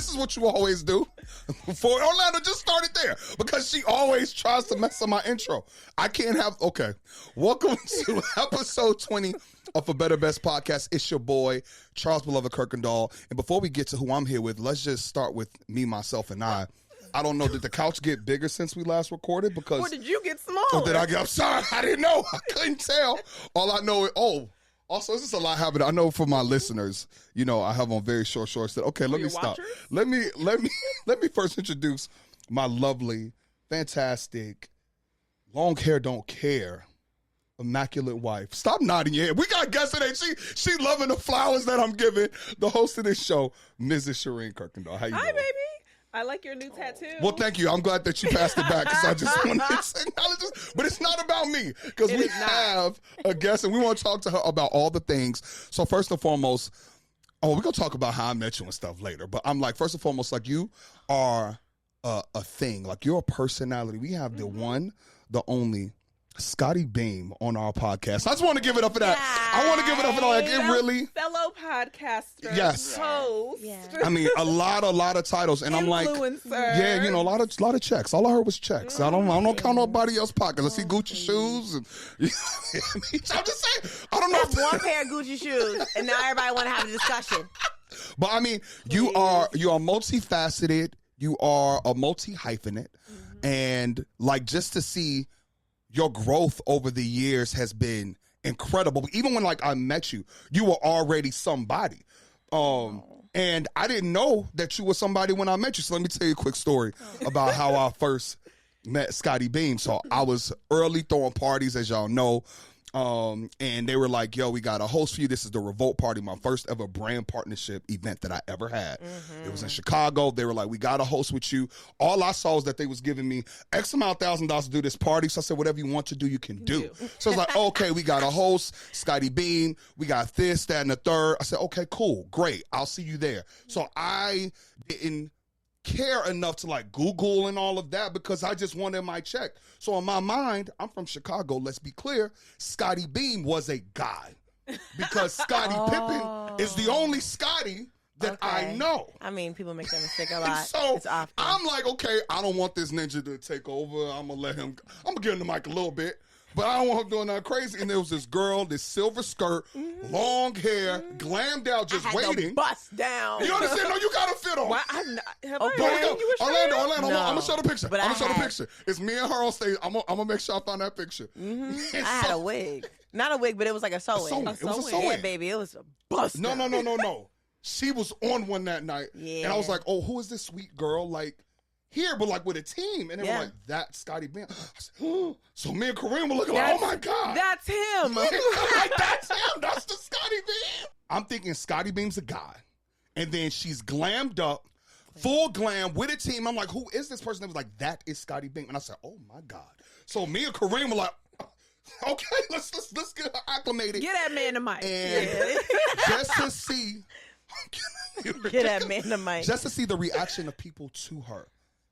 this is what you always do. For Orlando, just start it there because she always tries to mess up my intro. I can't have. Okay, welcome to episode 20 of A Better Best Podcast. It's your boy Charles Beloved Kirkendall, and before we get to who I'm here with, let's just start with me, myself, and I. I don't know. Did the couch get bigger since we last recorded? Because or did you get smaller? Or did I get? I'm sorry, I didn't know. I couldn't tell. All I know is Also, this is a lot happening. I know for my listeners, you know, I have on very short shorts. That okay, let me stop. Let me first introduce my lovely, fantastic, long hair don't care, immaculate wife. Stop nodding your head. We got guests today. She loving the flowers that I'm giving. The host of this show, Mrs. Shireen Kirkendall. How you doing? Hi, baby. I like your new tattoo. Well, thank you. I'm glad that you passed it back because I just wanted to acknowledge this. But it's not about me because we have a guest and we want to talk to her about all the things. So first and foremost, we're going to talk about how I met you and stuff later. But I'm like, first and foremost, like you are a thing. Like you're a personality. We have the one, the only, Scottie Beam on our podcast. I just want to give it up for that. Yeah. I want to give it up for that. Like, it really. Fellow podcaster. Yes. Host. Yeah. I mean, a lot of titles. And I'm like, yeah, you know, a lot of checks. All I heard was checks. I don't count nobody else's pockets. I see Gucci shoes. And, I'm just saying, I don't know. That's one pair of Gucci shoes. And now everybody want to have a discussion. But I mean, you are multifaceted. You are a multi-hyphenate. Mm-hmm. And like just to see your growth over the years has been incredible. Even when like I met you, you were already somebody. And I didn't know that you were somebody when I met you. So let me tell you a quick story about how I first met Scottie Beam. So I was early throwing parties, as y'all know. And they were like, yo, we got a host for you. This is the Revolt Party, my first ever brand partnership event that I ever had. Mm-hmm. It was in Chicago. They were like, we got a host with you. All I saw was that they was giving me X amount $1,000 to do this party. So I said, whatever you want to do, you can do. So I was like, okay, we got a host, Scottie Beam. We got this, that, and the third. I said, okay, cool, great. I'll see you there. So I didn't care enough to like Google and all of that because I just wanted my check. So in my mind, I'm from Chicago, let's be clear, Scottie Beam was a guy because Scottie Pippen is the only Scottie that I know. I mean, people make that mistake a lot. So it's often. I'm like, okay, I don't want this ninja to take over. I'm gonna give him the mic a little bit. But I don't want him doing that crazy. And there was this girl, this silver skirt, long hair, glammed out, just waiting. To bust down. You understand? No, you gotta fit on. Orlando, I'm gonna show the picture. It's me and her on stage. I'm gonna make sure I find that picture. Mm-hmm. I had a wig. Not a wig, but it was like a sew-in. It was a sew-in. Yeah, baby. It was a bust. No. She was on one that night. Yeah. And I was like, oh, who is this sweet girl? Like, here, but like with a team. And they were like, that's Scottie Beam. I said, oh. So me and Kareem were looking like, oh my God. That's him. That's him. That's the Scottie Beam. I'm thinking Scottie Beam's a guy. And then she's glammed up, full glam with a team. I'm like, who is this person? They was like, that is Scottie Beam. And I said, oh my God. So me and Kareem were like, okay, let's get her acclimated. Get that man the mic. And just to see. Get that man the mic. Just to see the reaction of people to her.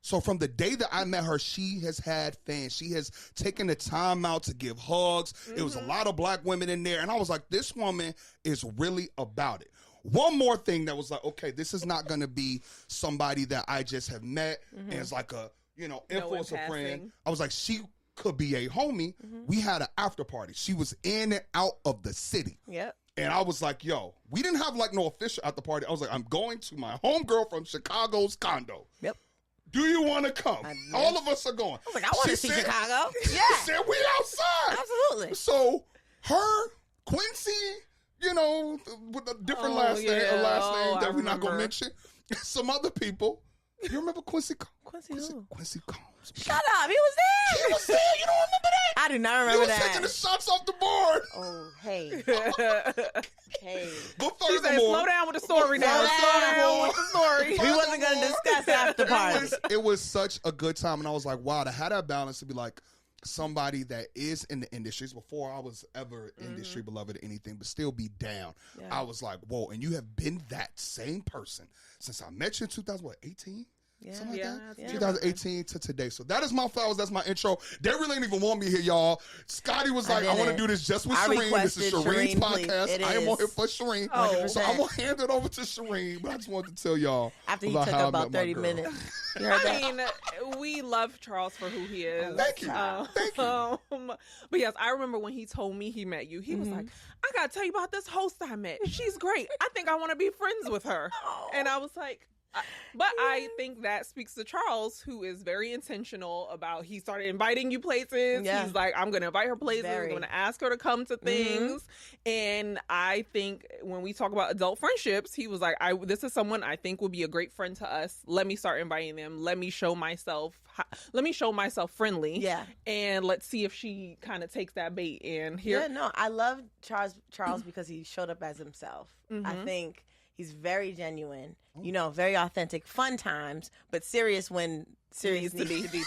So from the day that I met her, she has had fans. She has taken the time out to give hugs. Mm-hmm. It was a lot of black women in there. And I was like, this woman is really about it. One more thing that was like, okay, this is not going to be somebody that I just have met and is like a, influencer friend. I was like, she could be a homie. Mm-hmm. We had an after party. She was in and out of the city. Yep. And I was like, yo, we didn't have like no official at the party. I was like, I'm going to my homegirl from Chicago's condo. Yep. Do you want to come? All of us are going. I was like, I want to see Chicago. Yeah. She said, we outside. Absolutely. So her, Quincy, with a different last name that we're not going to mention. Some other people. You remember Quincy? Quincy who? Quincy Combs. Shut up. He was there. He was there. You don't remember that? I do not remember that. He was taking the shots off the board. Oh, hey. Hey. But she said, slow down with the story now. Slow down with the story. We wasn't going to discuss after party. It was such a good time. And I was like, wow, to have that balance to be like somebody that is in the industries before I was ever industry beloved or anything, but still be down. Yeah. I was like, whoa. And you have been that same person since I met you in 2018? Something like that? Yeah. 2018 to today. So that is my flowers. That's my intro. They really didn't even want me here, y'all. Scottie was like, I want to do this just with Shireen. This is Shireen's podcast. I am on here for Shireen. Oh. So I'm going to hand it over to Shireen. But I just wanted to tell y'all. After he took about 30 minutes. You heard that? I mean, we love Charles for who he is. Thank you. Thank you. But yes, I remember when he told me he met you. He was like, I got to tell you about this host I met. She's great. I think I want to be friends with her. And I was like, but I think that speaks to Charles, who is very intentional about, he started inviting you places. Yeah. He's like, I'm going to invite her places. I'm going to ask her to come to things. And I think when we talk about adult friendships, he was like, this is someone I think would be a great friend to us. Let me start inviting them. Let me show myself friendly. Yeah. And let's see if she kind of takes that bait. And here. Yeah, no, I love Charles because he showed up as himself. I think he's very genuine, very authentic, fun times, but serious when serious needs to be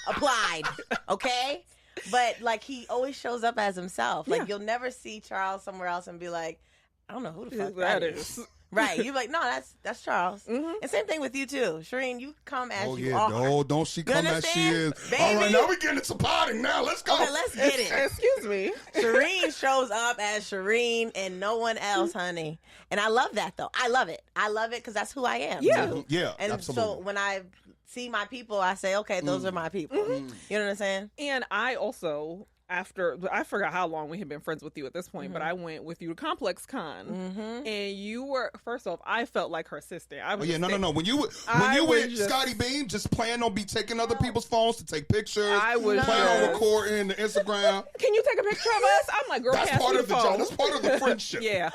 applied. Okay? But like he always shows up as himself. Like you'll never see Charles somewhere else and be like, I don't know who the fuck that is. Right. You're like, no, that's Charles. And same thing with you too. Shireen, you come as you are. Oh, don't she come as she is. Baby? All right, now we're getting into potting now. Let's go. Okay, let's get it. Excuse me. Shireen shows up as Shireen and no one else, honey. And I love that, though. I love it. I love it because that's who I am. Yeah. Too. Yeah, and absolutely. so when I see my people, I say, okay, those are my people. You know what I'm saying? And I also, I forgot how long we had been friends with you at this point, but I went with you to Complex Con. And you were, first off, I felt like her assistant. I was no. When you with Scottie Beam, just plan on taking other people's phones to take pictures. I would plan on recording the Instagram. Can you take a picture of us? I'm like, girl, That's pass part me of the the phone. job. That's part of the friendship. Yeah.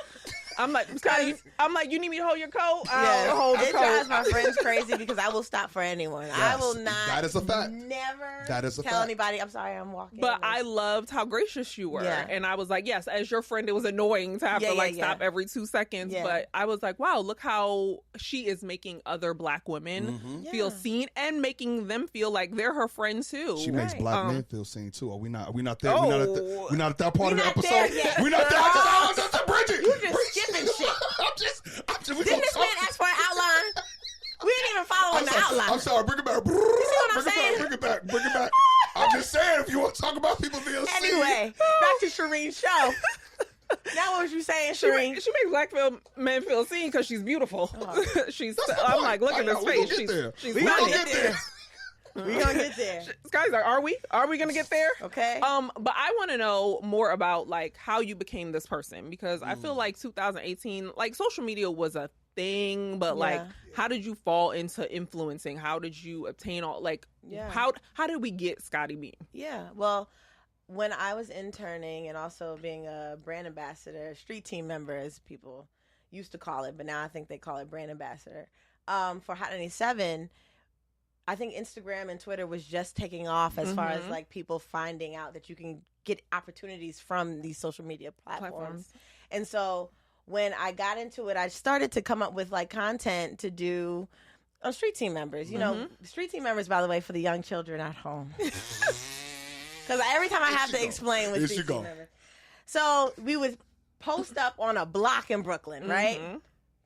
I'm like, Scottie, you need me to hold your coat? Yeah. I'll hold the It coat. drives my friends crazy because I will stop for anyone. I will not. That is a fact. Never That is a tell fact. anybody, I'm sorry, I'm walking. But I loved how gracious you were. Yeah. And I was like, yes, as your friend, it was annoying to have to stop every 2 seconds. Yeah. But I was like, wow, look how she is making other Black women feel seen and making them feel like they're her friend too. She makes Black men feel seen too. Are we not there? Oh. We're not at that part of the not episode. there yet. We're not there. That's a Bridget. You just skipping shit. Didn't this man ask for an outline? We didn't even follow the outline. I'm sorry. Bring it back. Bring it back. I'm just saying, if you want to talk about people being seen. Anyway, back to Shireen's show. Now what was you saying, Shireen? She makes Black men feel seen because she's beautiful. I'm like, look at his face. We gonna get there. We gonna get there. Sky's like, are we gonna get there? Okay. But I want to know more about like how you became this person, because I feel like 2018, like social media was a thing, but like how did you fall into influencing? How did you obtain how did we get Scottie Beam? Yeah. Well, when I was interning and also being a brand ambassador, street team member, as people used to call it, but now I think they call it brand ambassador, for Hot 97, I think Instagram and Twitter was just taking off as far as like people finding out that you can get opportunities from these social media platforms. And so when I got into it, I started to come up with like content to do on street team members. You know, street team members, by the way, for the young children at home. Because every time I have to explain what street team members. So we would post up on a block in Brooklyn, right?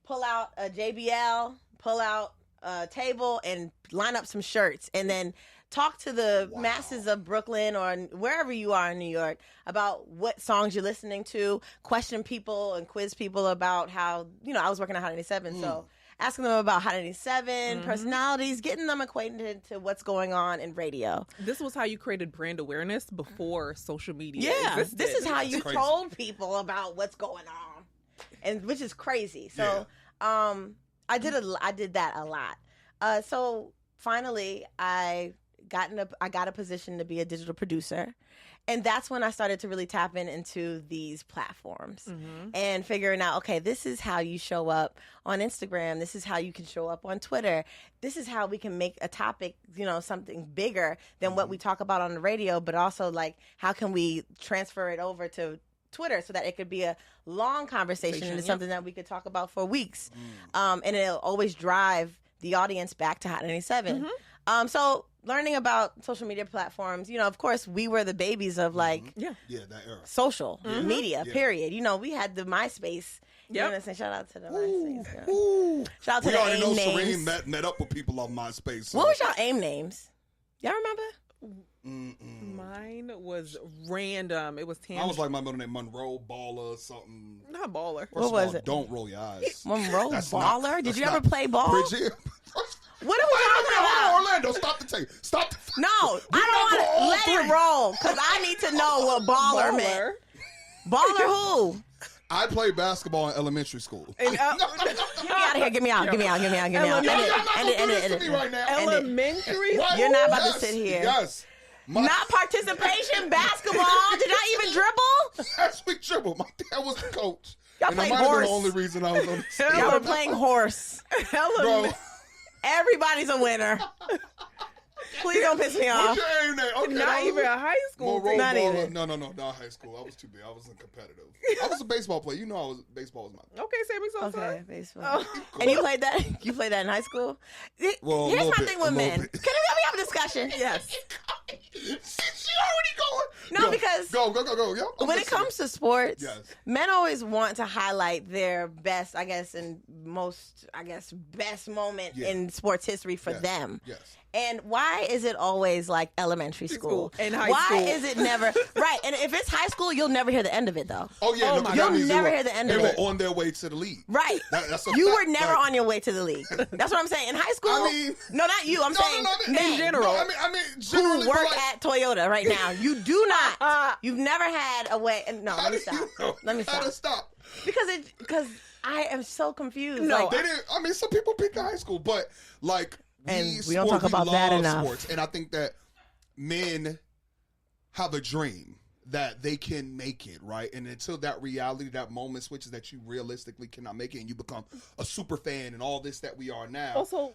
Pull out a JBL, pull out a table, and line up some shirts, and then talk to the masses of Brooklyn or wherever you are in New York about what songs you're listening to, question people and quiz people about how, I was working at Hot 97, so asking them about Hot 97, personalities, getting them acquainted to what's going on in radio. This was how you created brand awareness before social media existed. This is how you told people about what's going on, and which is crazy. So I did that a lot. So finally, I got a position to be a digital producer, and that's when I started to really tap into these platforms and figuring out, okay, this is how you show up on Instagram. This is how you can show up on Twitter. This is how we can make a topic, something bigger than what we talk about on the radio, but also like how can we transfer it over to Twitter so that it could be a long conversation into something that we could talk about for weeks. And it'll always drive the audience back to Hot 97. So learning about social media platforms, of course, we were the babies of like that era. social media, Yeah. period. We had the MySpace. You know what I'm saying? Shout out to the MySpace. Girl. Ooh. Shout out to We the already AIM know names. Serene met up with people on MySpace. So. What was y'all AIM names? Y'all remember? Mine was random. It was I was like my middle name, Monroe Baller, something. not baller. First What of was all, it? Don't roll your eyes. Monroe That's Baller? not- Did that's you ever not- play ball? Bridget. What are we talking Hold on, about? Orlando, stop the tape. Stop. No, I not don't want go to all let it three. roll because I need to know what baller meant. Baller who? I played basketball in elementary school. And, Get me out of here. Get me out. Get me out. Get me out. Get me out. Y'all End it. not End gonna it. End do it. this End to it. me right now. End it. elementary. Right? You're not about to Yes, sit here. Yes. Not participation basketball. Did I even dribble? That's we dribble. My dad was the coach. Y'all and that played might have been horse. the only reason I was on the team. Y'all were playing horse. Bro, Everybody's a winner. Please don't piss me off. what's your aim name? Okay, Not that was even it. a high school Monroe team. Not Baller. even. No, not high school. I was too big. I wasn't competitive. I was a baseball player. Baseball was my. Okay, Sammy Sosa. Okay, baseball. Oh. And you played that? You played that in high school? Well, a Here's little my bit, thing a with little men. bit. Can we have a discussion? Yes. She already going. No, Go, because go. Yeah, I'm when it listening. comes to sports, Yes. men always want to highlight their best, I guess, and most, best moment Yeah. in sports history for Yes. them. Yes. And why is it always like elementary school? And high why school. is it never right? And if it's high school, you'll never hear the end of it though. Oh yeah, Oh no, my 'cause God. that means You'll they never were- hear the end they of were it. on their way to the league. Right. That's a You fact. were never Like, on your way to the league. That's what I'm saying. In high school, I mean- no, not you. I'm saying men in general. No, I mean, generally, who work but like, at Toyota right now. You do not. You've never had a way. No, how let me do stop. you know? Let me How to stop. stop? Because I am so confused. No, Like, They didn't. I mean, some people pick the high school, but like And we don't talk about that love enough. Sports, and I think that men have a dream that they can make it, right? And until that reality, that moment switches, that you realistically cannot make it, and you become a super fan and all this that we are now. Also-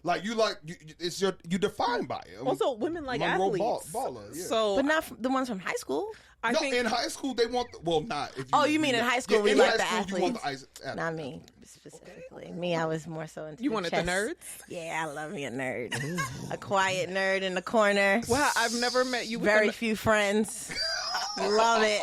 you defined by it. I mean, Also, women like Monroe athletes. Baller, yeah. So but not the ones from high school. I no, think in high school they want. Not. If Oh, you mean in high school we in like high the school, you want the athletes? athletes. Not me specifically. Me, I was more so into you the wanted chess. the nerds. Yeah, I love me a nerd. A quiet nerd in the corner. Wow, I've never met you. With Very the- few friends. Love it.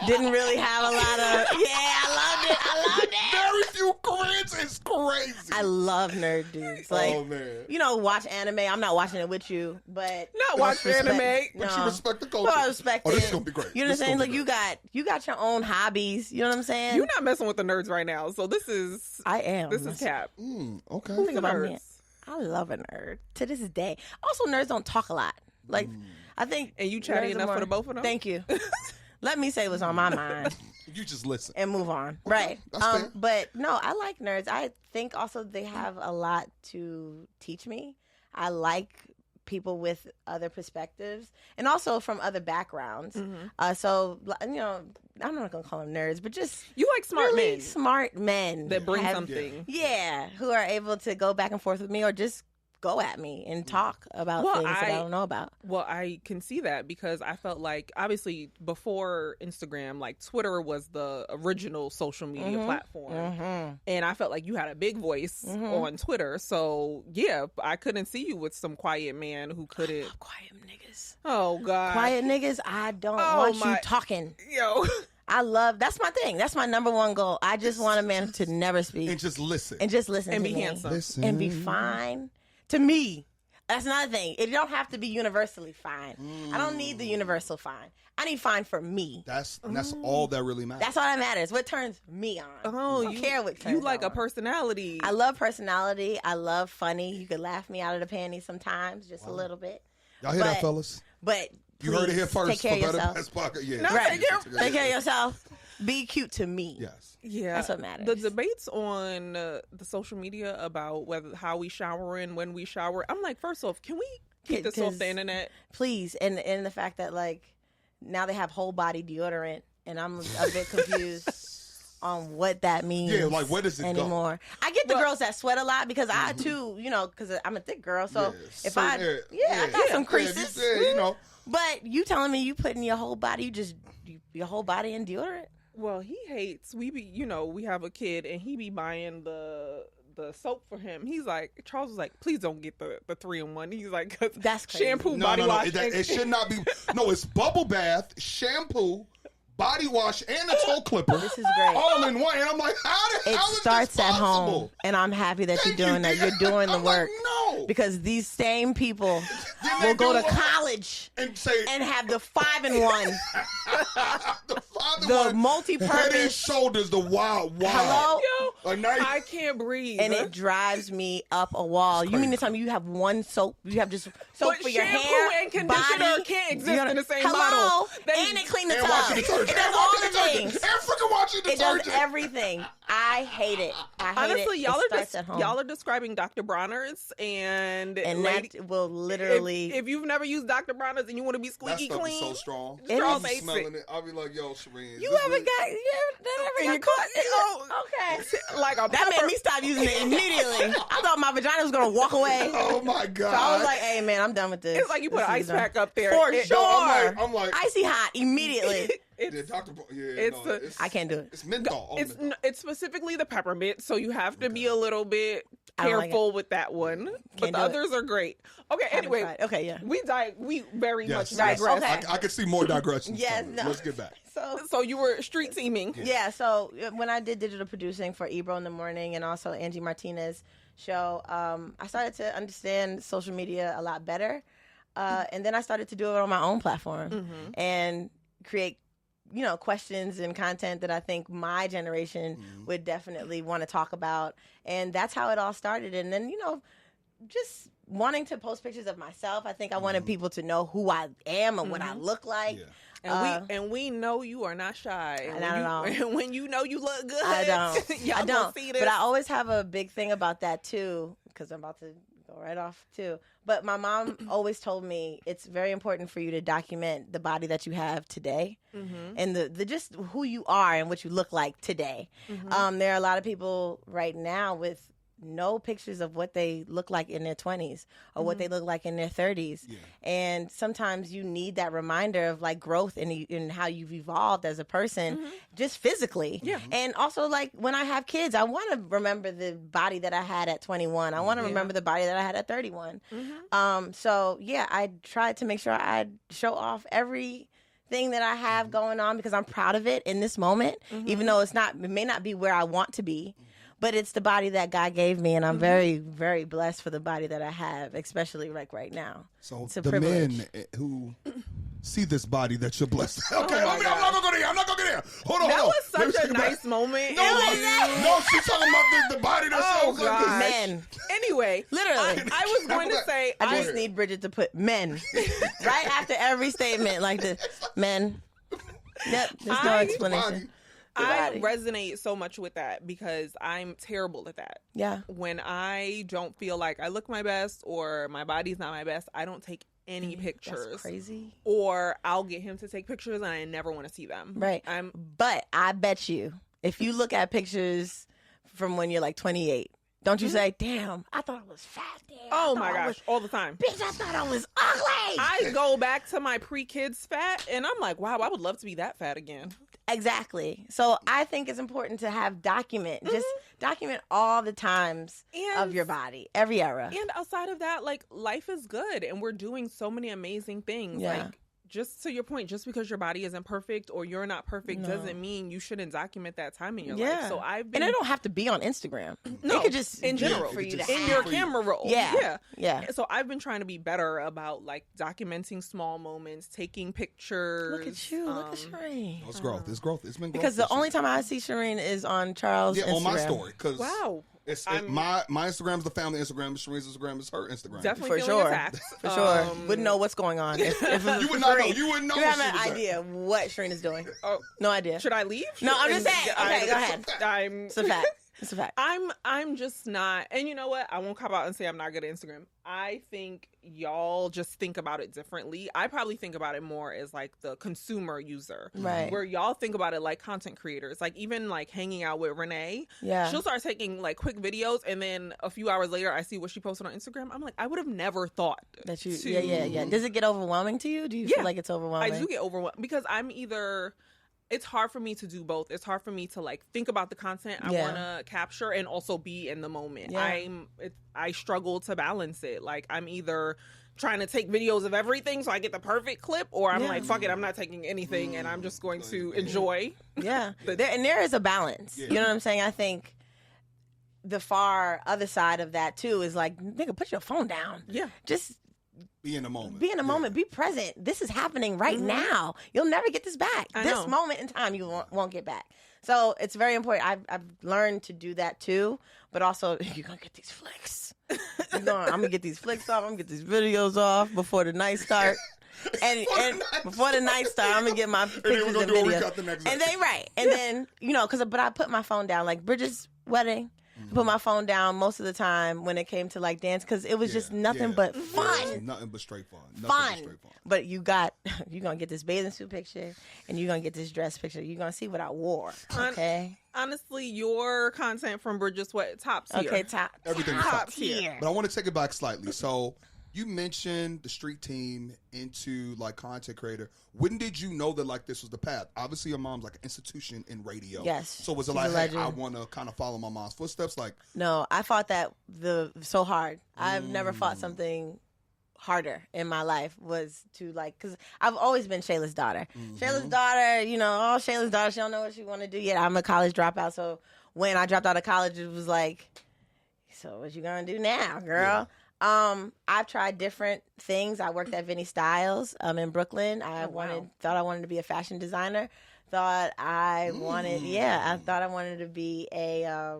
Didn't really have a lot of. Yeah, I loved it. Very few friends. It's crazy. I love nerd dudes. Like, oh man. watch anime. I'm not watching it with you, but Not watch respect- anime. But No. you respect the culture. Well, I respect Oh, it. this is gonna be great. You know This what I'm is saying? gonna Like be you got your own hobbies. You know what I'm saying? You're not messing with the nerds right now. So this is I am. this is cap. Okay. Think about me. Nerds. I love a nerd to this day. Also, nerds don't talk a lot. Like I think. And you chatty nerds are enough more- for the both of them? Thank you. Let me say what's on my mind You just listen. and move on. Right. that's fair. But no, I like nerds. I think also they have a lot to teach me. I like people with other perspectives and also from other backgrounds. So, I'm not going to call them nerds, but just You like smart really men smart men that bring have- something. Yeah, who are able to go back and forth with me or just go at me and talk about Well, things that I I- don't know about. Well, I can see that because I felt like obviously before Instagram, like Twitter was the original social media platform. And I felt like you had a big voice on Twitter. So yeah, I couldn't see you with some quiet man who couldn't. Quiet niggas. Oh God. Quiet niggas, I don't Oh, want you my- talking. Yo. That's my thing. That's my number one goal. I just want a man to never speak And just listen. and just listen And to be me. handsome. Listen. And be fine. To me, that's another thing. It don't have to be universally fine. I don't need the universal fine. I need fine for me. That's all that really matters. That's all that matters. What turns me on? Oh, I don't care what turns you like me a on. personality. I love personality. I love funny. You could laugh me out of the panties sometimes, just a little bit. Y'all hear that, but- fellas? But You heard it here please, first. Take care of for Better yourself. Best Podcast. Yeah. No, Right. Take Take care of yourself. Be cute to me. Yes. Yeah, That's what matters. The debates on the social media about how we shower and when we shower. I'm like, first off, can we keep this off 'Cause- the internet? Please. And the fact that like now they have whole body deodorant, and I'm a bit confused on what that means. Yeah, like, where does it go? anymore? I get the Well- girls that sweat a lot because I too, because I'm a thick girl. So Yeah, if certain I, area- I got some Yeah, creases. But you telling me you putting your whole body, your whole body in deodorant? Well, he hates. We have a kid, and he be buying the the soap for him. He's like, Charles was like, please don't get the 3-in-1. He's like, 'cause That's crazy. shampoo, body wash. It should not be. No, it's bubble bath, shampoo, body wash, and a toe clipper. This is great. All in one. And I'm like, how It is starts this at possible? home, and I'm happy that you're Thank doing that. you. You're doing the I'm like, work. no. Because these same people Then they will go do to what? college And say, and have the 5-in-1, the father the one, head and multi-purpose. shoulders, the wild. Hello? Yo, Like, now you- I can't breathe. And it drives me up a wall. You mean to tell me you have one soap? You have just soap But for your shampoo hair, and conditioner body? can't exist You're gonna- in the same Hello? bottle. And it clean the and tub. washing detergent. It does And all washing the detergent. things. And freaking washing It does detergent. everything. I hate it. I hate Honestly, it. y'all It are starts just at home. y'all are describing Dr. Bronner's and that will literally. if you've never used Dr. Bronner's and you want to be That squeaky stuff clean, is so strong. It Charles is. hates Smelling it. it, I'll be like, yo, Shireen. You ever got? You ever, that In ever your got caught? car- Okay. like a That made pepper. me stop using it immediately. I thought my vagina was gonna walk away. Oh my God. So I was like, "Hey, man, I'm done with this." It's like you put This an is ice done. pack up there. For It- sure. I'm like, Icy hot immediately. yeah, It's Dr. it's a- I can't do it. It's menthol. it's specifically the peppermint, so you have to be a little bit I don't like careful with that one. But Can't the do it. others are great. Okay, Haven't anyway, tried. Okay, yeah. we very much Yes, digress. Okay. I could see more digressions. Yes, coming. no. Let's get back. So So you were street teaming. yeah, so when I did digital producing for Ebro in the Morning and also Angie Martinez show, I started to understand social media a lot better, and then I started to do it on my own platform and create, questions and content that I think my generation would definitely want to talk about, and that's how it all started. And then just wanting to post pictures of myself. I think I wanted people to know who I am and what I look like. Yeah. And we know you are not shy. And Not at all. And when you know you look good, I don't. y'all I gonna don't. see this. But I always have a big thing about that too, because I'm about to go right off too. But my mom always told me it's very important for you to document the body that you have today, and the just who you are and what you look like today. There are a lot of people right now with no pictures of what they look like in their 20s or what they look like in their 30s. Yeah. And sometimes you need that reminder of like growth and how you've evolved as a person just physically. Yeah. And also like when I have kids, I want to remember the body that I had at 21. I want to remember the body that I had at 31. So yeah, I tried to make sure I show off everything that I have going on because I'm proud of it in this moment, even though it may not be where I want to be. But it's the body that God gave me, and I'm very, very blessed for the body that I have, especially like right now. So It's a the privilege. men who see this body that you're blessed. Okay, my I'm not gonna go there. I'm not gonna go there. Hold on. that hold on. was Let me such take a it back. nice moment. No, she's talking about the body that's Oh, so good. God. Men. Anyway, Literally. I was going to say, I just need Bridget to put men right after every statement like this. Men. Yep, there's no I- explanation. I body. resonate so much with that because I'm terrible at that. Yeah. When I don't feel like I look my best or my body's not my best, I don't take any pictures. That's crazy. Or I'll get him to take pictures and I never want to see them. Right. But I bet you, if you look at pictures from when you're like 28, don't you say, damn, I thought I was fat there. Oh my gosh, all the time. Bitch, I thought I was ugly. I go back to my pre-kids fat and I'm like, wow, I would love to be that fat again. Exactly. So I think it's important to have just document all the times of And- your body, every era. And outside of that, like, life is good and we're doing so many amazing things. Yeah. Like, just to your point, just because your body isn't perfect or you're not perfect doesn't mean you shouldn't document that time in your life. So I've been... And it don't have to be on Instagram. No, it could just in be general, for you to in have. your camera roll. Yeah. So I've been trying to be better about like documenting small moments, taking pictures. Look at you. Look at Shireen. It's growth. It's growth. It's been growth. Because the this only year. time I see Shireen is on Charles' Instagram. on my story. Cause Wow. my Instagram is the family Instagram. Shireen's Instagram is her Instagram. Definitely For feeling sure. attacked. For sure. Wouldn't know what's going on. If it was You would for not know. Shireen. You wouldn't know You what have she an was at. idea what Shireen is doing. Oh, No idea. should I leave? No, I'm just saying. Okay, go ahead. I'm It's a fact. It's a fact. I'm just not, and you know what? I won't cop out and say I'm not good at Instagram. I think y'all just think about it differently. I probably think about it more as like the consumer user, Right. Where y'all think about it like content creators, like even like hanging out with Renee. Yeah. she'll start taking like quick videos, and then a few hours later, I see what she posted on Instagram. I'm like, I would have never thought That you, to- yeah. Does it get overwhelming to you? Do you feel like it's overwhelming? I do get overwhelmed because I'm either it's hard for me to do both. It's hard for me to like think about the content I want to capture and also be in the moment. Yeah. I struggle to balance it. Like I'm either trying to take videos of everything so I get the perfect clip, or I'm like, fuck it, I'm not taking anything and I'm just going to enjoy. Yeah. There is a balance. You know what I'm saying? I think the far other side of that too is like, nigga, put your phone down. Yeah. Just be in the moment. Be in the moment. Be present. This is happening right now. You'll never get this back. This moment in time, you won't get back. So it's very important. I've learned to do that too. But also, you're going to get these flicks. I'm going to get these flicks off. I'm going to get these videos off before the night start. And before the night start, I'm going to get my pictures and videos. And then, And then, but I put my phone down. Like Bridget's wedding. I put my phone down most of the time when it came to like dance because it was just nothing but fun. Nothing but straight fun. But you're going to get this bathing suit picture and you're going to get this dress picture. You're going to see what I wore. Okay. Honestly, your content from Bridget's top tier. Okay, everything top tier. But I want to take it back slightly. So you mentioned the street team into like content creator. When did you know that like this was the path? Obviously, your mom's like an institution in radio. Yes. So was it like, hey, I want to kind of follow my mom's footsteps? Like, no, I fought that so hard. I've never fought something harder in my life was to like, because I've always been Shayla's daughter. Shayla's daughter, Shayla's daughter, she don't know what she want to do yet. I'm a college dropout. So when I dropped out of college, it was like, so what you going to do now, girl? Yeah. I've tried different things. I worked at Vinnie Styles in Brooklyn. I thought I wanted to be a fashion designer. Thought I wanted to be a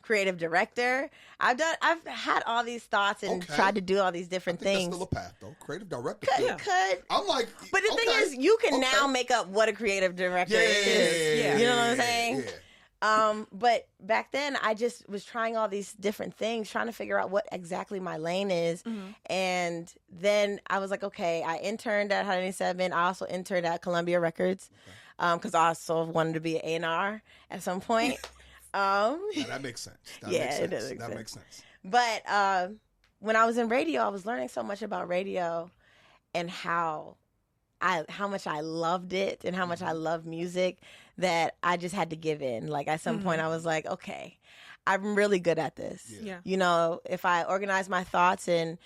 creative director. I've had all these thoughts and tried to do all these different things. That's still a path, though. Creative director. Could. I'm like, but the thing is, you can now make up what a creative director is. Yeah. You know what I'm saying? Yeah. But back then, I just was trying all these different things, trying to figure out what exactly my lane is. And then I was like, okay, I interned at Hot 97. I also interned at Columbia Records because I also wanted to be an A&R at some point. Now that makes sense. That makes sense. But when I was in radio, I was learning so much about radio and how much I loved it and how much I love music that I just had to give in. Like at some point I was like, okay, I'm really good at this. Yeah. If I organize my thoughts and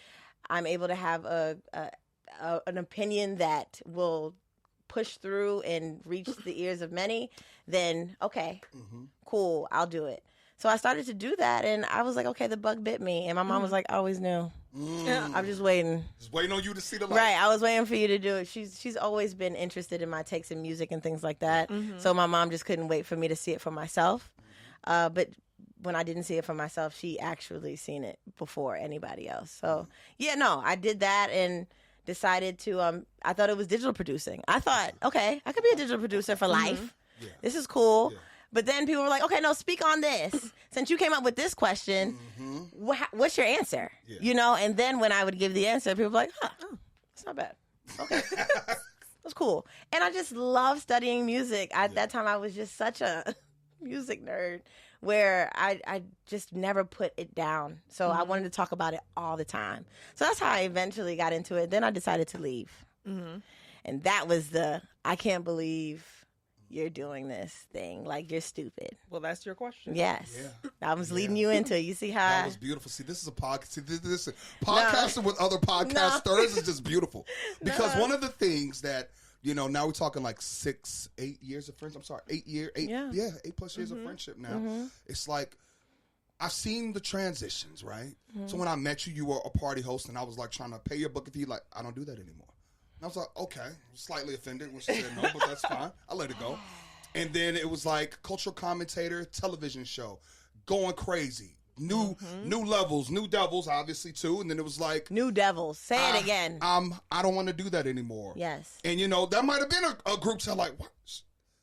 I'm able to have an opinion that will push through and reach the ears of many, then okay, cool, I'll do it. So I started to do that, and I was like, okay, the bug bit me. And my mom was like, I always knew. I'm just waiting. Just waiting on you to see the light. Right, I was waiting for you to do it. She's always been interested in my takes in music and things like that. So my mom just couldn't wait for me to see it for myself. But when I didn't see it for myself, she actually seen it before anybody else. So, I did that and decided to, I thought it was digital producing. I thought, okay, I could be a digital producer for life. Yeah. This is cool. Yeah. But then people were like, okay, no, speak on this. Since you came up with this question, what's your answer? Yeah. And then when I would give the answer, people were like, it's not bad. Okay. That's cool. And I just love studying music. At that time, I was just such a music nerd where I just never put it down. So I wanted to talk about it all the time. So that's how I eventually got into it. Then I decided to leave. And that was I can't believe you're doing this thing. Like, you're stupid. Well, that's your question. Yes. Yeah. I was leading you into it. You see how that was beautiful. See, this is a podcast. See, this podcasting with other podcasters is just beautiful. Because one of the things that, now we're talking like 8 years of friendship. I'm sorry, 8 years, 8+ years of friendship now. It's like, I've seen the transitions, right? So when I met you, you were a party host, and I was like trying to pay your booking fee. Like, I don't do that anymore. And I was like, okay, slightly offended when she said no, but that's fine. I let it go. And then it was like cultural commentator, television show, going crazy. New levels, new devils, obviously, too. And then it was like... New devils. Say it again. I don't want to do that anymore. Yes. And, that might have been a group chat like, what?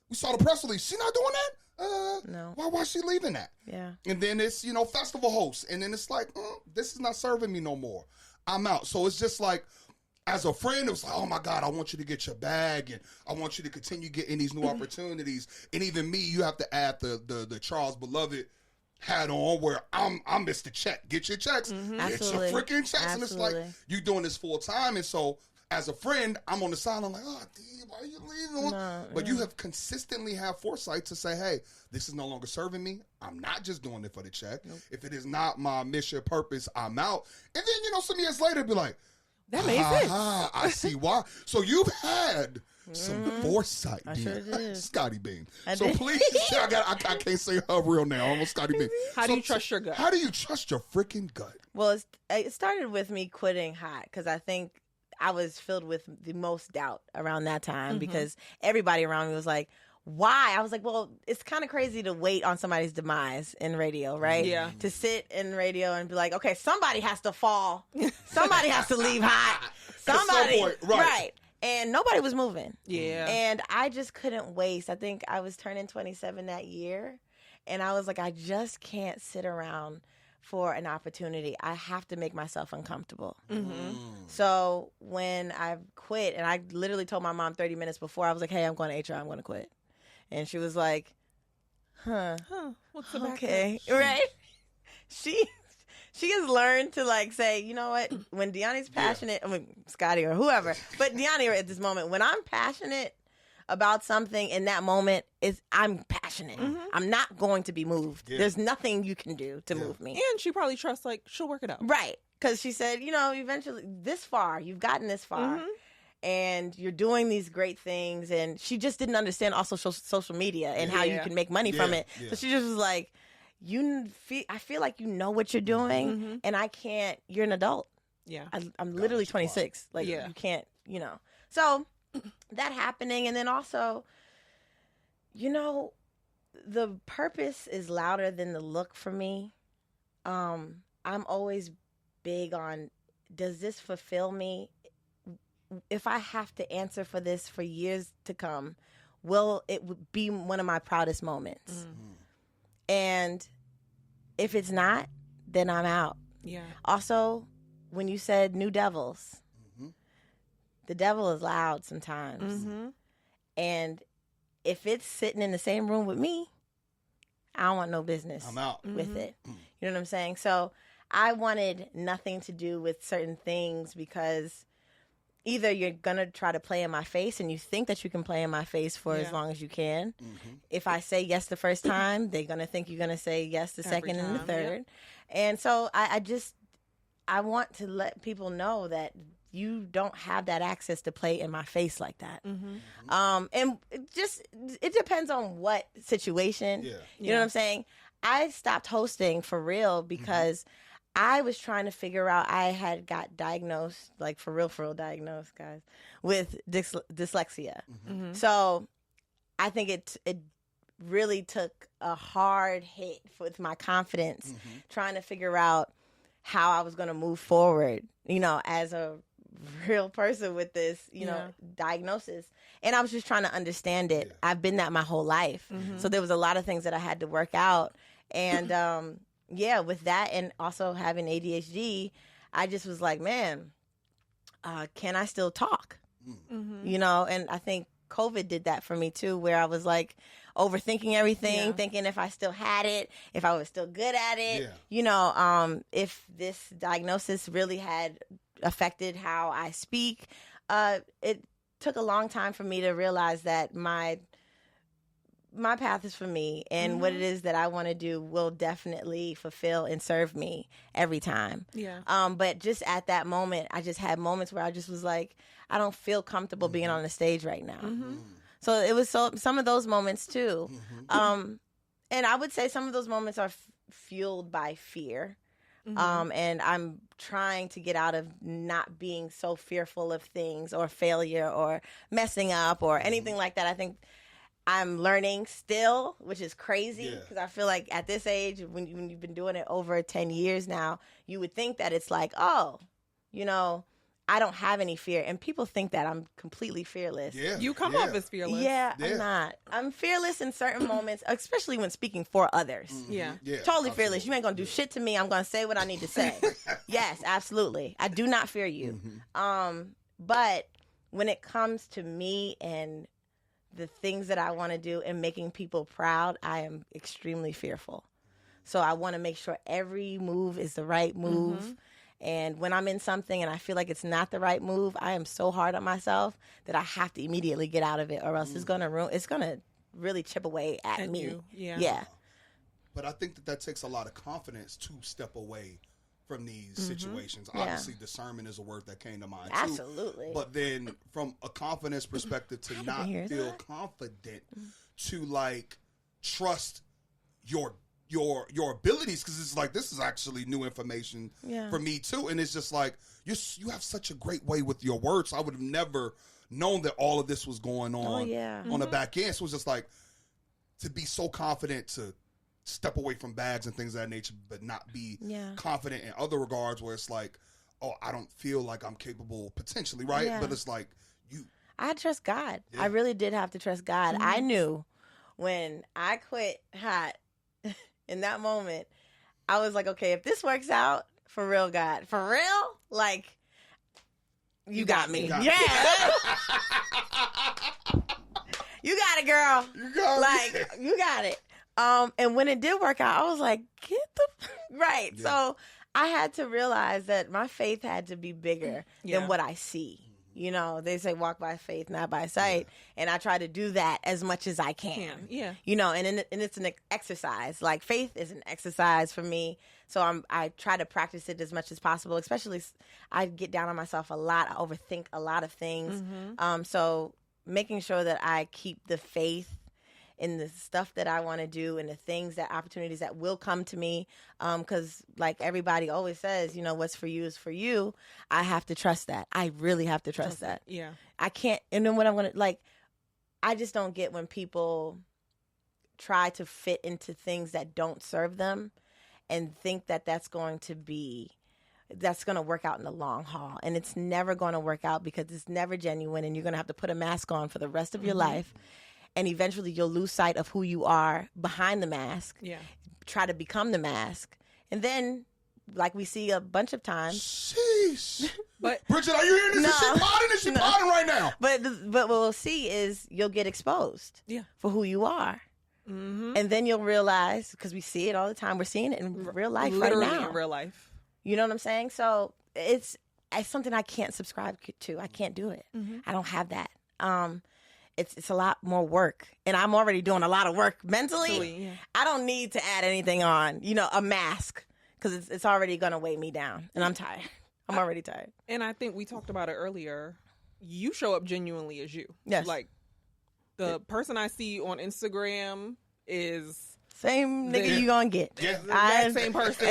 We saw the press release. She not doing that? No. Why is she leaving that? Yeah. And then it's, festival hosts. And then it's like, this is not serving me no more. I'm out. So it's just like... As a friend, it was like, oh, my God, I want you to get your bag, and I want you to continue getting these new opportunities. And even me, you have to add the Charles Beloved hat on where I'm Mr. Check. Get your checks. Get your freaking checks. And it's like, you doing this full time. And so as a friend, I'm on the side. I'm like, oh, damn, why are you leaving? But you have consistently have foresight to say, hey, this is no longer serving me. I'm not just doing it for the check. If it is not my mission, purpose, I'm out. And then, some years later, be like, that made sense. I see why. So you've had some foresight, I sure did. Scottie Beam. I So did. please, I can't say her real name. Almost Scottie Beam. How do you trust your gut? How do you trust your freaking gut? Well, it started with me quitting hot because I think I was filled with the most doubt around that time because everybody around me was like, why? I was like, well, it's kind of crazy to wait on somebody's demise in radio, right? Yeah. To sit in radio and be like, okay, somebody has to fall. Somebody has to leave hot. Somebody. At some point, right. And nobody was moving. Yeah. And I just couldn't waste. I think I was turning 27 that year. And I was like, I just can't sit around for an opportunity. I have to make myself uncomfortable. So when I quit, and I literally told my mom 30 minutes before, I was like, hey, I'm going to HR. I'm going to quit. And she was like, huh, What's the back okay, right? She has learned to like say, you know what? When Deani's passionate, I mean, Scottie or whoever, but Deani at this moment, when I'm passionate about something in that moment, I'm passionate. I'm not going to be moved. There's nothing you can do to move me. And she probably trusts, like, she'll work it out. Right. Because she said, eventually this far, you've gotten this far. And you're doing these great things, and she just didn't understand also social media and how you can make money from it. So she just was like, I feel like you know what you're doing, and I can't. You're an adult. Yeah, I'm literally 26. Like you can't, So that happening, and then also, the purpose is louder than the look for me. I'm always big on, does this fulfill me? If I have to answer for this for years to come, it would be one of my proudest moments. And if it's not, then I'm out. Yeah. Also, when you said new devils, the devil is loud sometimes. And if it's sitting in the same room with me, I don't want no business I'm out with it. You know what I'm saying? So I wanted nothing to do with certain things because either you're going to try to play in my face and you think that you can play in my face for as long as you can. If I say yes the first time, they're going to think you're going to say yes the second and the third. And so I want to let people know that you don't have that access to play in my face like that. And it depends on what situation. You know what I'm saying? I stopped hosting for real because I was trying to figure out, I had got diagnosed, like for real diagnosed, guys, with dyslexia. So I think it really took a hard hit with my confidence, trying to figure out how I was going to move forward, as a real person with this, diagnosis. And I was just trying to understand it. I've been that my whole life. So there was a lot of things that I had to work out. And, with that and also having ADHD, I just was like, man, can I still talk? And I think COVID did that for me too, where I was like overthinking everything, thinking if I still had it, if I was still good at it, if this diagnosis really had affected how I speak. It took a long time for me to realize that my path is for me, and what it is that I want to do will definitely fulfill and serve me every time. But just at that moment, I just had moments where I just was like, I don't feel comfortable being on the stage right now. So it was some of those moments too. And I would say some of those moments are fueled by fear. And I'm trying to get out of not being so fearful of things or failure or messing up or anything like that. I think I'm learning still, which is crazy because I feel like at this age, when you've been doing it over 10 years now, you would think that it's like, I don't have any fear. And people think that I'm completely fearless. You come off as fearless. I'm not. I'm fearless in certain moments, especially when speaking for others. Totally fearless. You ain't going to do shit to me. I'm going to say what I need to say. Yes, absolutely. I do not fear you. But when it comes to me and the things that I want to do and making people proud, I am extremely fearful. So I want to make sure every move is the right move. And when I'm in something and I feel like it's not the right move, I am so hard on myself that I have to immediately get out of it, or else it's gonna really chip away at me. You. Yeah. But I think that takes a lot of confidence to step away from these situations. Obviously, discernment is a word that came to mind too. Absolutely. But then from a confidence perspective, to not feel confident to like trust your abilities, because it's like, this is actually new information for me too. And it's just like, you have such a great way with your words. I would have never known that all of this was going on on the back end. So it was just like, to be so confident to step away from bags and things of that nature, but not be confident in other regards where it's like, oh, I don't feel like I'm capable potentially, right? But it's like, I trust God. I really did have to trust God. I knew when I quit Hot, in that moment, I was like, okay, if this works out, for real, God, for real, like, you got me. Yeah. You got it, girl. You got it. And when it did work out, I was like, get the right. Yeah. So I had to realize that my faith had to be bigger than what I see. You know, they say walk by faith, not by sight. And I try to do that as much as I can. Yeah. You know, and it's an exercise. Like, faith is an exercise for me. So I try to practice it as much as possible, especially I get down on myself a lot. I overthink a lot of things. So making sure that I keep the faith in the stuff that I want to do and the things, that opportunities that will come to me. Because like everybody always says, you know, what's for you is for you. I have to trust that. I really have to trust that. Yeah. I can't. And then what I'm going to, like, I just don't get when people try to fit into things that don't serve them and think that that's going to work out in the long haul. And it's never going to work out, because it's never genuine, and you're going to have to put a mask on for the rest of your life. And eventually you'll lose sight of who you are behind the mask. Yeah. Try to become the mask. And then, like we see a bunch of times. Sheesh. But Bridget, are you hearing this? Is she potting? Is she potting right now? But what we'll see is you'll get exposed for who you are. And then you'll realize, because we see it all the time. We're seeing it in real life Literally right now. in real life. You know what I'm saying? So it's something I can't subscribe to. I can't do it. I don't have that. It's a lot more work, and I'm already doing a lot of work mentally. I don't need to add anything on, you know, a mask, because it's already going to weigh me down, and I'm tired. I'm already tired. And I think we talked about it earlier. You show up genuinely as you. Yes. Like, the person I see on Instagram is same nigga you gonna get. Yeah. Same person.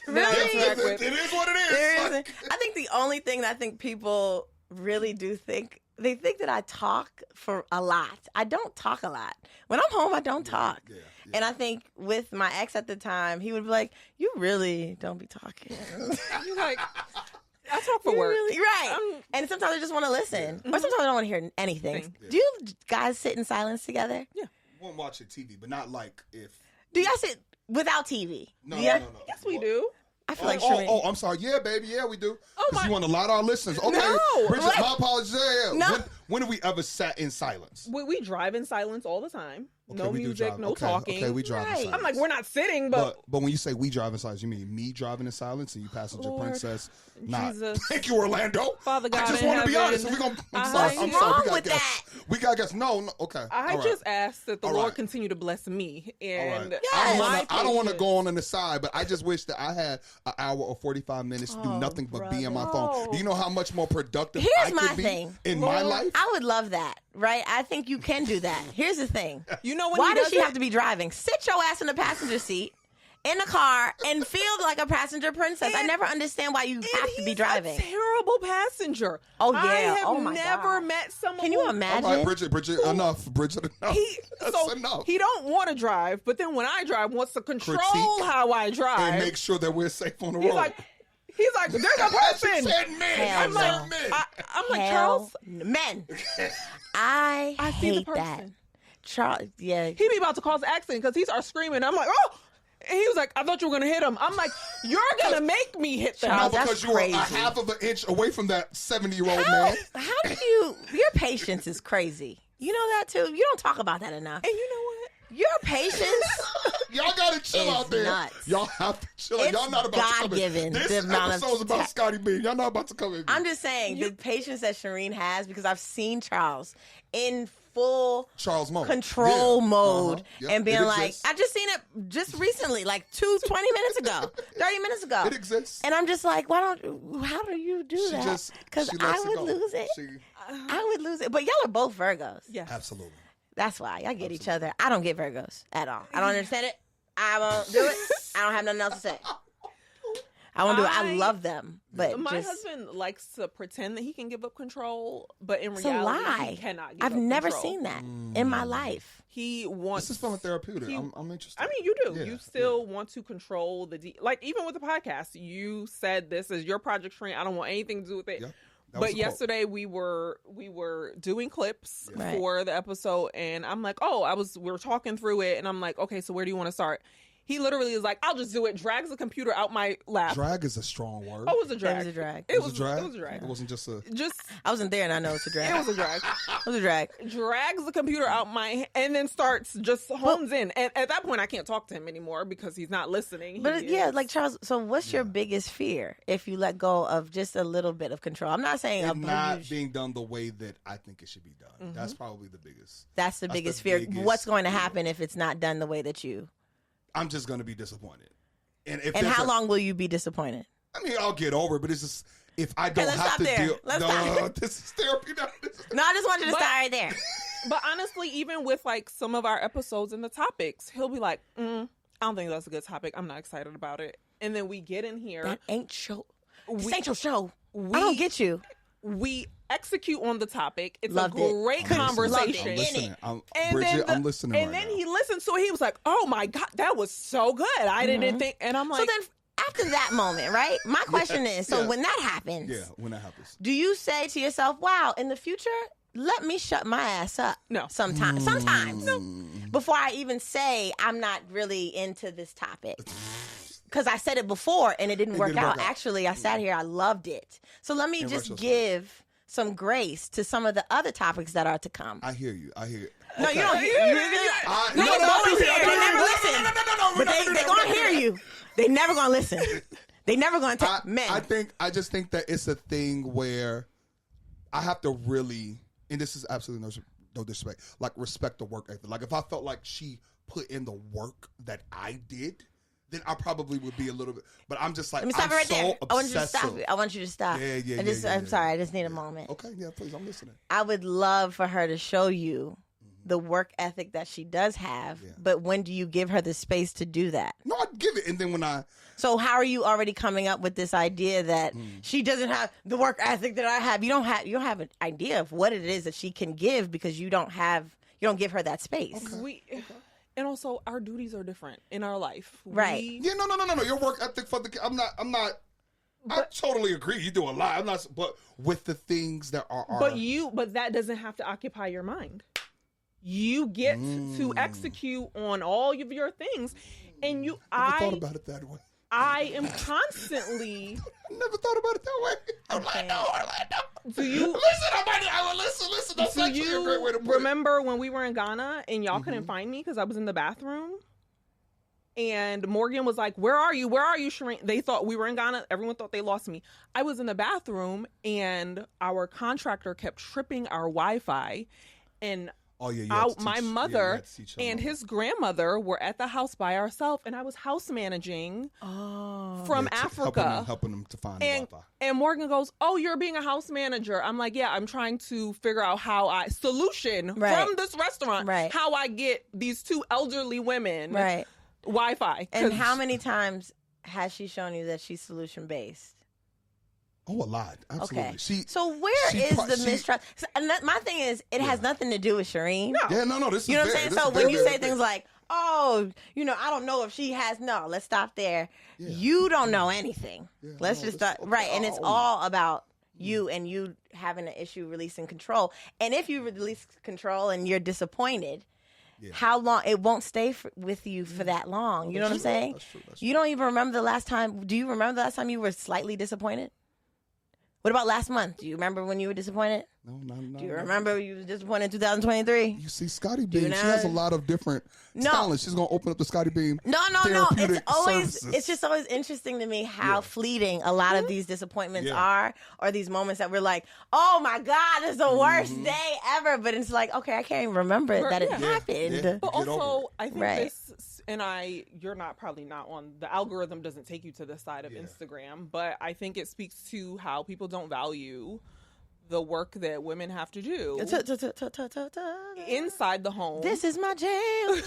Really? It is what it is. I think the only thing that I think people really do think, they think that I talk for a lot. I don't talk a lot. When I'm home, I don't talk. Yeah. And I think with my ex at the time, he would be like, you really don't be talking. You're like, I talk for work. Really, right. And sometimes I just want to listen. Or sometimes I don't want to hear anything. Do you guys sit in silence together? Yeah. Won't watch it TV, but not like if. Do y'all sit without TV? No. Yes, we do. I feel like I'm sorry. Yeah, baby. Yeah, we do. Because you want to lie to our listeners. Okay. No. Bridget, my apologies. Yeah. No. When have we ever sat in silence? We drive in silence all the time. Okay, no music, no talking. Okay, we drive in silence. I'm like, we're not sitting, but when you say we drive in silence, you mean me driving in silence and you passenger princess not. Jesus. Thank you, Orlando. Father God, I just want to be honest. I'm sorry. What's wrong with that? We got to guess. No. Okay. I just asked that the Lord continue to bless me. And I don't want to go on the side, but I just wish that I had an hour or 45 minutes to do nothing but be on my phone. Do you know how much more productive I could be in my life? I would love that, right? I think you can do that. Here's the thing. You know, why does she have to be driving? Sit your ass in the passenger seat in the car and feel like a passenger princess. I never understand why you have to be driving. A terrible passenger. Oh, yeah. I have my never God. met someone. Can you imagine? All right, Bridget, enough. Bridget, enough. That's enough. He don't want to drive, but then when I drive, wants to control how I drive. And make sure that we're safe on the road. He's like, there's a person. She said men. I'm like, Charles. Men. I hate that. Charles, yeah. He be about to cause an accident because he starts screaming. I'm like, oh. And he was like, I thought you were going to hit him. I'm like, you're going to make me hit them. Charles, no, because you were a half of an inch away from that 70-year-old man. How do your patience is crazy. You know that too? You don't talk about that enough. And you know what? Your patience Y'all gotta chill out there. Nuts. Y'all have to chill out. It's Y'all not about to come God-given, in. the This amount of episode's about Scottie Beam. Y'all not about to come in. I'm just saying, the patience that Shireen has, because I've seen Charles in full Charles mode. control mode and being It like, exists. I just seen it just recently, like 20 minutes ago, 30 minutes ago. It exists. And I'm just like, how do you do that? Because I would lose it. I would lose it. But y'all are both Virgos. Yes. Absolutely. That's why y'all get each other. I don't get Virgos at all. I don't understand it. I won't do it. I don't have nothing else to say. I won't do it. I love them, but my husband likes to pretend that he can give up control, but in it's reality, a lie. he cannot give I've up never control. seen that in my life. He wants. This is fun therapeutic. I'm interested. I mean, you do. You still want to control like even with the podcast. You said this is your project, Shireen. I don't want anything to do with it. Yeah. But yesterday we were doing clips for the episode, and I'm like, we were talking through it, and I'm like, okay, so where do you want to start? He literally is like, I'll just do it. Drags the computer out my lap. Drag is a strong word. Oh, it was a drag. It was a drag. It was a drag. It was a drag. It wasn't just a. I wasn't there, and I know it's a drag. It was a drag. It was a drag. Drags the computer out and then starts just hones in. And at that point, I can't talk to him anymore because he's not listening. But like Charles, so what's your biggest fear if you let go of just a little bit of control? I'm not saying it not being done the way that I think it should be done. Mm-hmm. That's probably the biggest. That's the biggest fear. What's going to happen if it's not done the way that you? I'm just going to be disappointed. And how long will you be disappointed? I mean, I'll get over it, but it's just if I don't have to deal. No, this is therapy. No, I just want you to start right there. But honestly, even with like some of our episodes and the topics, he'll be like, I don't think that's a good topic. I'm not excited about it. And then we get in here. That ain't show. This ain't your show. I don't get you. We execute on the topic. It's a great conversation. I'm listening. Bridget, I'm listening. And then he listened, so he was like, "Oh my God, that was so good." I didn't think, and I'm like, so then after that moment, right? My question is, so when that happens, when that happens, do you say to yourself, "Wow, in the future, let me shut my ass up"? No, sometimes, no. Before I even say I'm not really into this topic. Because I said it before and it didn't work out. Actually, I sat here, I loved it. So let me just give some grace to some of the other topics that are to come. I hear you. No, you don't hear me. No, they never listen. But they're going to hear you. They never going to listen. They never going to take men. I just think that it's a thing where I have to really, and this is absolutely no disrespect, like respect the work ethic. Like if I felt like she put in the work that I did, then I probably would be a little bit. But I'm just like, let me stop I'm it right so there. obsessive. I want you to stop it. I want you to stop. I'm sorry. I just need a moment. Okay, please. I'm listening. I would love for her to show you the work ethic that she does have. Yeah. But when do you give her the space to do that? No, I give it. And then when So how are you already coming up with this idea that she doesn't have the work ethic that I have? You don't have an idea of what it is that she can give because you don't give her that space. Okay. And also, our duties are different in our life. Right. No. Your work ethic for I'm not. I totally agree. You do a lot. I'm not. But with the things that are. But that doesn't have to occupy your mind. You get to execute on all of your things, and you. I never thought about it that way. I am constantly. I never thought about it that way. Orlando. Do you listen? That's actually a great way to put it. Remember when we were in Ghana and y'all couldn't find me because I was in the bathroom? And Morgan was like, "Where are you? Where are you, Shireen?" They thought we were in Ghana. Everyone thought they lost me. I was in the bathroom, and our contractor kept tripping our Wi-Fi, and. My mother and his grandmother were at the house by ourselves, and I was house managing from Africa. Helping them to find the Wi-Fi. And Morgan goes, "Oh, you're being a house manager." I'm like, "Yeah, I'm trying to figure out how from this restaurant, how I get these two elderly women Wi-Fi." And how many times has she shown you that she's solution-based? Oh, a lot. Absolutely. Okay. So where is the mistrust? And my thing is, it has nothing to do with Shireen. No. Yeah, no. This is you know what I'm saying? So when you say things like, "Oh, I don't know if she has," no, let's stop there. Yeah. You don't know anything. Yeah, let's just start right, and it's all about you and you having an issue releasing control. And if you release control and you're disappointed. Yeah. How long? It won't stay with you for that long. You know what I'm saying? That's true. You don't even remember the last time. Do you remember the last time you were slightly disappointed? What about last month? Do you remember when you were disappointed? No. Do you remember you was disappointed in 2023? You see, Scottie Beam, she has a lot of different talents. She's going to open up the Scottie Beam. No. Services. It's just always interesting to me how fleeting a lot of these disappointments are, or these moments that we're like, oh my God, it's the worst day ever. But it's like, okay, I can't even remember that it happened. Yeah. But also, I think Right. this, and you're probably not on, the algorithm doesn't take you to this side of Instagram, but I think it speaks to how people don't value the work that women have to do inside the home. This is my jam.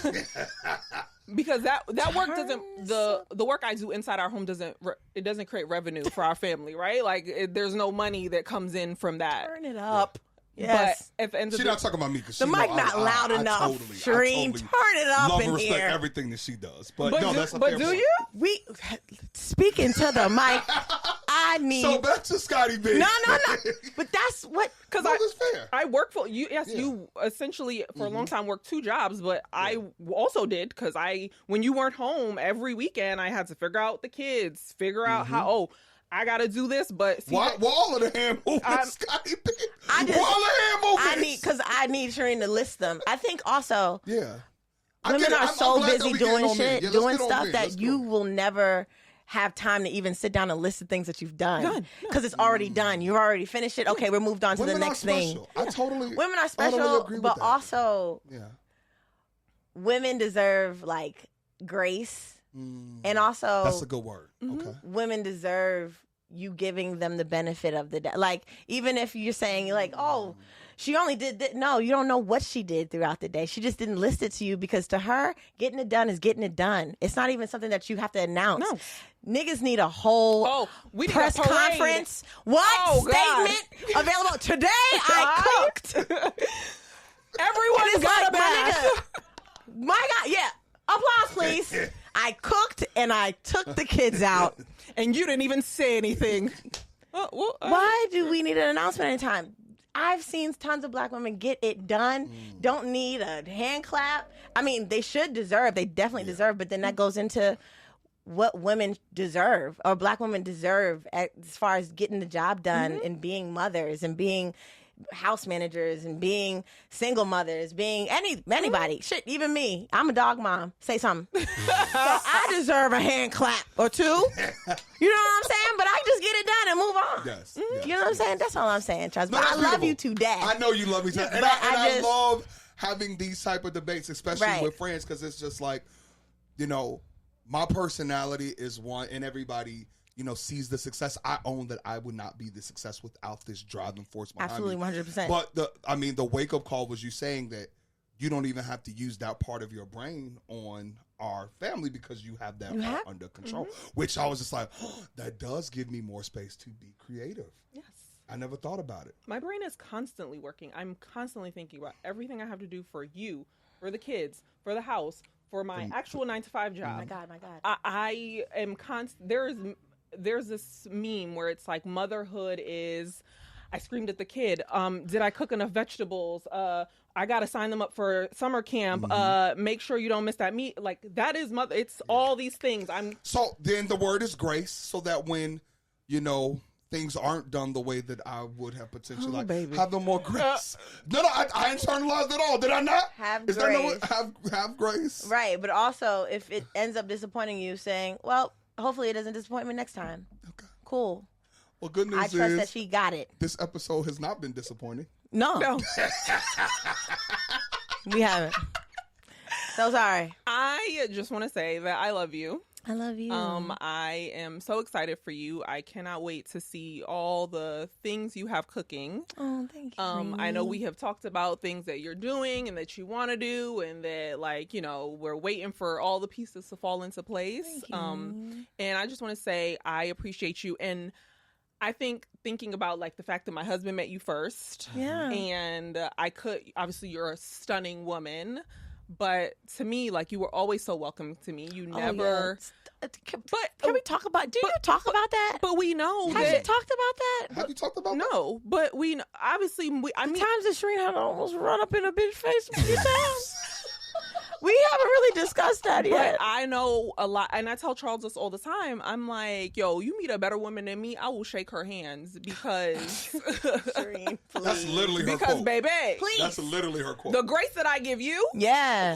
Because that work doesn't, the work I do inside our home doesn't create revenue for our family, right? Like there's no money that comes in from that. Turn it up. Yes. But at the end of She's not talking about me because the mic not loud enough. Shereen, turn it up love in and respect here. everything that she does. But no, that's a but fair do point. you? We speaking to the mic. I need. So back to Scottie Beam. No. But that's what. Because that's fair. I work for you. Yes, you essentially for a long time worked 2 jobs, but I also did because when you weren't home every weekend, I had to figure out the kids, figure out how. I gotta do this, but see, all of the hand movements, Scottie Beam. All the hand movements. I need Shereen to list them. I think also, women are so busy doing shit, doing stuff that you will never have time to even sit down and list the things that you've done because it's already done. You've already finished it. Okay, we're moved on to the next thing. Women are special, but also women deserve like grace. And also, that's a good word. Okay. Women deserve you giving them the benefit of the day. Like, even if you're saying, like, oh, she only did that. No, you don't know what she did throughout the day. She just didn't list it to you because to her, getting it done is getting it done. It's not even something that you have to announce. No. Niggas need a whole press conference. Statement available. Today I cooked. Everyone's got a bath. My God, yeah. Applause, please. I cooked and I took the kids out. And you didn't even say anything. Why do we need an announcement anytime? I've seen tons of black women get it done. Don't need a hand clap. I mean, they should deserve. They definitely deserve. But then that goes into what women deserve or black women deserve as far as getting the job done and being mothers and being house managers and being single mothers, being anybody. Shit, even me. I'm a dog mom. Say something. So I deserve a hand clap or 2. You know what I'm saying? But I just get it done and move on. Yes. You know what I'm saying? That's all I'm saying, Charles. But I love you to death. I know you love me too. And I love having these type of debates, especially with friends, because it's just like, my personality is one, and everybody sees the success. I own that I would not be the success without this driving force behind Absolutely, me. 100%. But the wake-up call was you saying that you don't even have to use that part of your brain on our family because you have that part under control, which I was just like, that does give me more space to be creative. Yes. I never thought about it. My brain is constantly working. I'm constantly thinking about everything I have to do for you, for the kids, for the house, for my actual 9-to-5 job. My God. I am there's this meme where it's like motherhood is, I screamed at the kid, did I cook enough vegetables? I got to sign them up for summer camp. Make sure you don't miss that meat. Like that is mother. It's all these things. So then the word is grace, so that when, things aren't done the way that I would have potentially have them more grace. No, I internalized it all. Did I not? Have is grace. Have grace. Right, but also if it ends up disappointing you, saying, well, hopefully it doesn't disappoint me next time. Okay. Cool. Well, good news is I trust that she got it. This episode has not been disappointing. No. We haven't. So sorry. I just want to say that I love you. I love you. I am so excited for you. I cannot wait to see all the things you have cooking. Oh, thank you. I know we have talked about things that you're doing and that you want to do, and that we're waiting for all the pieces to fall into place. Thank you. And I just want to say I appreciate you, and I think thinking about the fact that my husband met you first. Yeah. And obviously you're a stunning woman. But to me, you were always so welcoming to me. You never. But can we talk about? Do you talk about that? But we know. Have you talked about that? Have you talked about that? No, but we obviously. Times that Shereen had almost run up in a bitch face a few times. We haven't really discussed that yet. But I know a lot, and I tell Charles this all the time. I'm like, yo, you meet a better woman than me, I will shake her hands because Shireen, That's literally her because quote. baby, please. That's literally her quote. the grace that I give you, Yeah.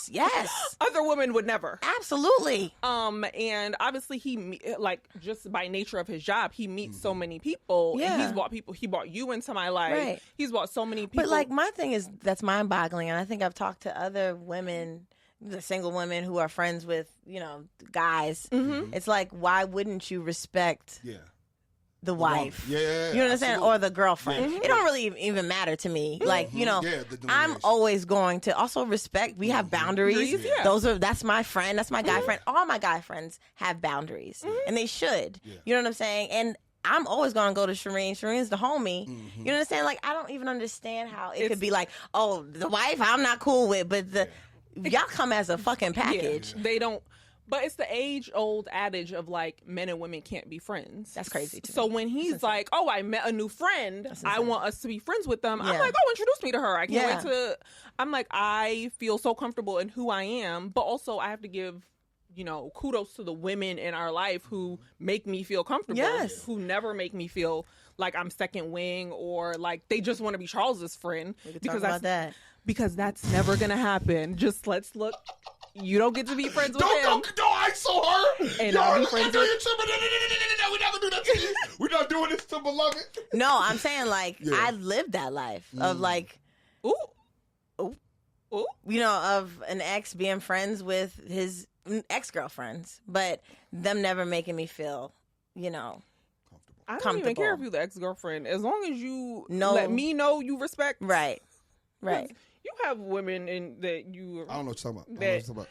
Yes. other women would never. Absolutely. And obviously like just by nature of his job, he meets so many people. Yeah. And he's brought people. He brought you into my life. Right. He's brought so many people. But like my thing is that's mind-boggling, and I think I've talked to other women, the single women who are friends with guys. Mm-hmm. It's like, why wouldn't you respect the wife? Yeah, You understand? absolutely. Or the girlfriend. Yeah. It don't really even matter to me. Like, Yeah, the I'm delineation. always going to also respect. We have boundaries. Yeah. That's my friend. That's my guy friend. All my guy friends have boundaries, and they should. Yeah. You know what I'm saying? And I'm always going to go to Shireen. Shireen's the homie. You understand? Like, I don't even understand how it could be like, oh, the wife I'm not cool with, but y'all come as a fucking package. Yeah, they don't. But it's the age-old adage of like men and women can't be friends. That's crazy to me. So when he's like, "Oh, I met a new friend. I want us to be friends with them," I'm Yeah. like, "Oh, introduce me to her. I can't Yeah. wait to." I'm like, I feel so comfortable in who I am, but also I have to give kudos to the women in our life who make me feel comfortable. Yes. Who never make me feel like I'm second wing or like they just want to be Charles's friend. We can talk about that. Because that's never gonna happen. Just let's look. You don't get to be friends with him. Don't ISO her. And I'll be friends with. No, we never do that to you. We're not doing this to beloved. No, I'm saying like I lived that life of like, Ooh. of an ex being friends with his ex-girlfriends, but them never making me feel, I don't even comfortable. care if you're the ex-girlfriend, as long as you No. let me know you respect. Right. You have women in that you. I don't know what you're talking about.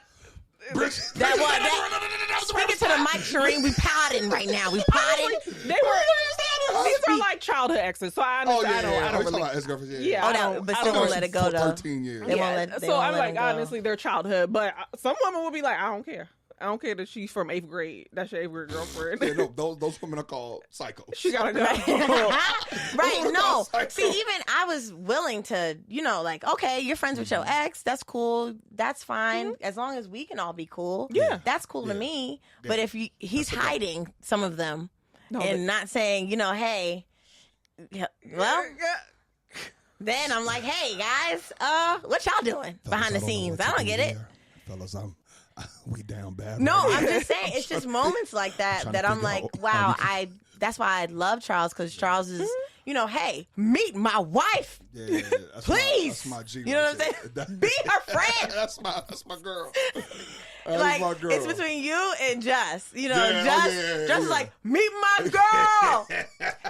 Speaking to the mic, Shireen, we potting right now. We potting. These are like childhood exes, so I understand. I don't really. Yeah. I don't- but I still don't won't know. let it go though. 13 years. They won't let. They So won't I'm let like, him go. honestly, they're childhood, but some women will be like, I don't care. I don't care that she's from 8th grade. That's your 8th grade girlfriend. Yeah, no, those women are called psychos. She gotta go. Right, no. Psycho. See, even I was willing to, like, okay, you're friends with your ex. That's cool. That's fine. As long as we can all be cool. Yeah. That's cool to me. But if he's hiding some of them and not saying, hey, well, then I'm like, hey, guys, what y'all doing behind the scenes? I don't get it. Fellas, we down bad. No, right I'm now. just saying it's just moments like that trying that to I'm figure like, out wow, how that's why I love Charles, because Charles is, hey, meet my wife. Yeah, that's Please. My G. You know what I'm saying? Be her friend. That's my girl. Like, my girl. it's between you and Just. Yeah, Just like, meet my girl.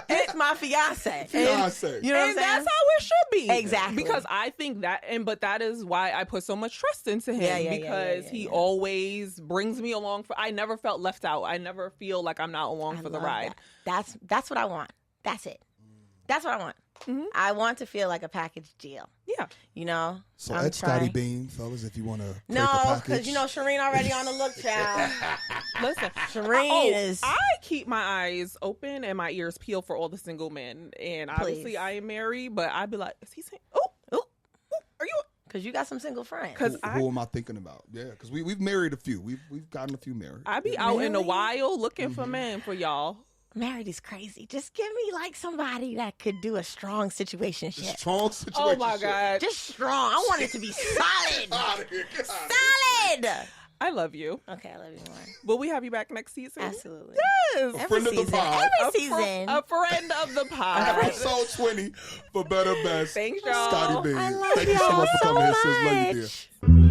It's my fiance. Fiance. You know what I'm And saying? that's how it should be. Exactly. Because I think but that is why I put so much trust into him. Yeah, because he always brings me along I never felt left out. I never feel like I'm not along for the love ride. that. That's what I want. That's it. That's what I want. Mm-hmm. I want to feel like a package deal. Yeah. So I'm at Scottie trying. Bean, fellas, if you want to No, because Shireen already on the look, child. Listen, Shireen is. I keep my eyes open and my ears peeled for all the single men. And obviously Please. I am married, but I'd be like, is he saying, are you? Because you got some single friends. who am I thinking about? Yeah, because we've married a few. We've gotten a few married. I be out in the Really? wild looking for men for y'all. Married is crazy. Just give me like somebody that could do a strong situation shit. Strong situation. Oh my God. Just strong. I want it to be solid. Outta here. Get outta here. Solid. I love you. Okay, I love you more. Will we have you back next season? Absolutely. Yes. Every friend of the season. pod. Every season. A friend of the pod. Episode 20 for Better Best. Thanks, y'all. Scottie Bean. I love Thank you so y'all much for so coming here, sis. Love you, dear. much.